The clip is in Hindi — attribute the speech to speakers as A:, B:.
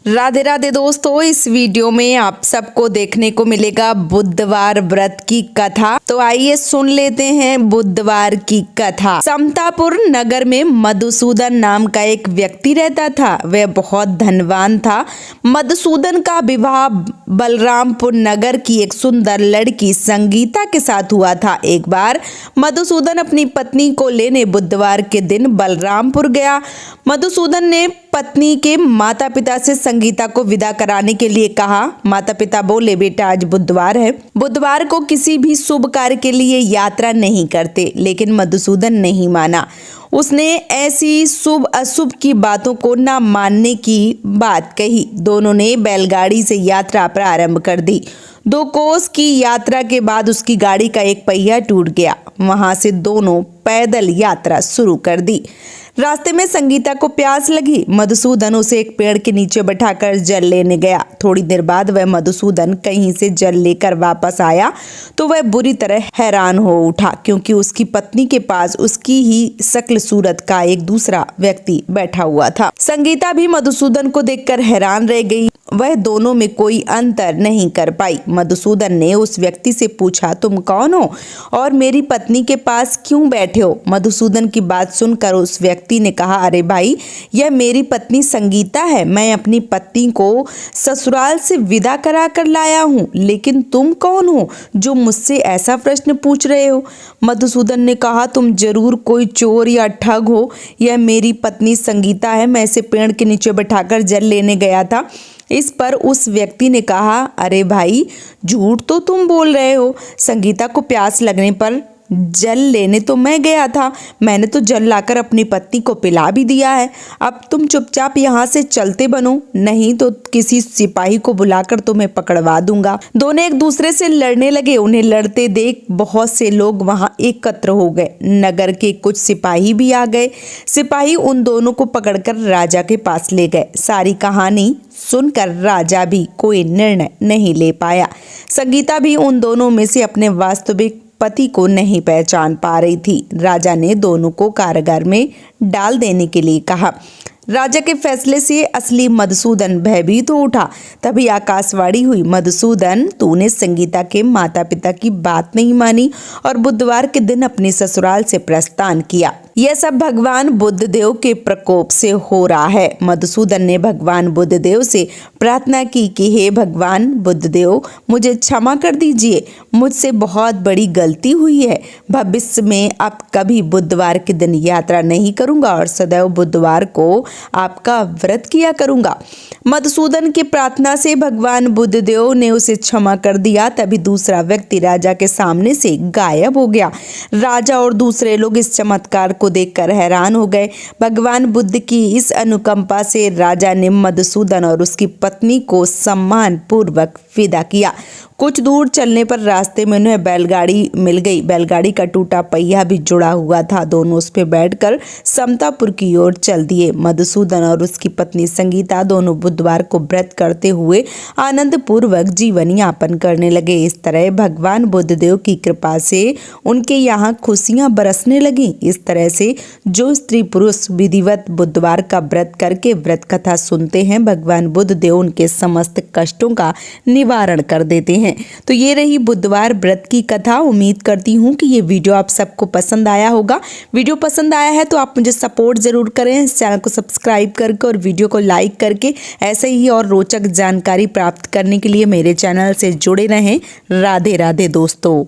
A: राधे राधे दोस्तों, इस वीडियो में आप सबको देखने को मिलेगा बुधवार व्रत की कथा। तो आइए सुन लेते हैं बुधवार की कथा। समतापुर नगर में मधुसूदन नाम का एक व्यक्ति रहता था। वह बहुत धनवान था। मधुसूदन का विवाह बलरामपुर नगर की एक सुंदर लड़की संगीता के साथ हुआ था। एक बार मधुसूदन अपनी पत्नी को लेने बुधवार के दिन बलरामपुर गया। मधुसूदन ने पत्नी के माता पिता से संगीता को विदा कराने के लिए कहा। माता पिता बोले, बेटा आज बुधवार है, बुधवार को किसी भी शुभ कार्य के लिए यात्रा नहीं करते। लेकिन मधुसूदन नहीं माना। उसने ऐसी शुभ अशुभ की बातों को न मानने की बात कही। दोनों ने बैलगाड़ी से यात्रा प्रारंभ कर दी। 2 कोस की यात्रा के बाद उसकी गाड़ी का एक पहिया टूट गया। वहां से दोनों पैदल यात्रा शुरू कर दी। रास्ते में संगीता को प्यास लगी। मधुसूदन उसे एक पेड़ के नीचे बैठाकर जल लेने गया। थोड़ी देर बाद वह मधुसूदन कहीं से जल लेकर वापस आया तो वह बुरी तरह हैरान हो उठा, क्योंकि उसकी पत्नी के पास उसकी ही शक्ल सूरत का एक दूसरा व्यक्ति बैठा हुआ था। संगीता भी मधुसूदन को देखकर हैरान रह गई। वह दोनों में कोई अंतर नहीं कर पाई। मधुसूदन ने उस व्यक्ति से पूछा, तुम कौन हो और मेरी पत्नी के पास क्यों बैठे हो? मधुसूदन की बात सुनकर उस व्यक्ति ने कहा, अरे भाई, यह मेरी पत्नी संगीता है। मैं अपनी पत्नी को ससुराल से विदा करा कर लाया हूँ। लेकिन तुम कौन हो जो मुझसे ऐसा प्रश्न पूछ रहे हो? मधुसूदन ने कहा, तुम जरूर कोई चोर या ठग हो। यह मेरी पत्नी संगीता है। मैं इसे पेड़ के नीचे बैठाकर जल लेने गया था। इस पर उस व्यक्ति ने कहा, अरे भाई, झूठ तो तुम बोल रहे हो। संगीता को प्यास लगने पर जल लेने तो मैं गया था। मैंने तो जल लाकर अपनी पत्नी को पिला भी दिया है। अब तुम चुपचाप यहाँ से चलते बनो, नहीं तो किसी सिपाही को बुलाकर तुम्हें पकड़वा दूंगा। दोनों एक दूसरे से लड़ने लगे। उन्हें लड़ते देख बहुत से लोग वहाँ एकत्र हो गए। नगर के कुछ सिपाही भी आ गए। सिपाही उन दोनों को पकड़कर राजा के पास ले गए। सारी कहानी सुनकर राजा भी कोई निर्णय नहीं ले पाया। संगीता भी उन दोनों में से अपने वास्तविक पति को नहीं पहचान पा रही थी। राजा ने दोनों को कारागार में डाल देने के लिए कहा। राजा के फैसले से असली मधुसूदन भयभीत हो उठा। तभी आकाशवाणी हुई, मधुसूदन, तूने संगीता के माता पिता की बात नहीं मानी और बुधवार के दिन अपने ससुराल से प्रस्थान किया। यह सब भगवान बुद्धदेव के प्रकोप से हो रहा है। मधुसूदन ने भगवान बुद्धदेव से प्रार्थना की कि हे भगवान बुद्धदेव, मुझे क्षमा कर दीजिए। मुझसे बहुत बड़ी गलती हुई है। भविष्य में अब कभी बुधवार के दिन यात्रा नहीं करूंगा और सदैव बुधवार को आपका व्रत किया करूंगा। मधुसूदन की प्रार्थना से भगवान बुद्धदेव ने उसे क्षमा कर दिया। तभी दूसरा व्यक्ति राजा के सामने से गायब हो गया। राजा और दूसरे लोग इस चमत्कार को देखकर हैरान हो गए। भगवान बुद्ध की इस अनुकंपा से राजा ने मधुसूदन और उसकी पत्नी को सम्मान पूर्वक विदा किया। कुछ दूर चलने पर रास्ते में उन्हें बैलगाड़ी मिल गई। बैलगाड़ी का टूटा पहिया भी जुड़ा हुआ था। दोनों उस पर बैठकर समतापुर की ओर चल दिए। मधुसूदन और उसकी पत्नी संगीता दोनों बुधवार को व्रत करते हुए आनंद पूर्वक जीवन यापन करने लगे। इस तरह भगवान बुद्धदेव की कृपा से उनके यहाँ खुशियां बरसने लगी। इस तरह से जो स्त्री पुरुष विधिवत बुधवार का व्रत करके व्रत कथा सुनते हैं, भगवान बुद्धदेव उनके समस्त कष्टों का निवारण कर देते हैं। तो ये रही बुधवार व्रत की कथा। उम्मीद करती हूँ कि ये वीडियो आप सबको पसंद आया होगा। वीडियो पसंद आया है तो आप मुझे सपोर्ट जरूर करें, इस चैनल को सब्सक्राइब करके और वीडियो को लाइक करके। ऐसे ही और रोचक जानकारी प्राप्त करने के लिए मेरे चैनल से जुड़े रहें। राधे राधे दोस्तों।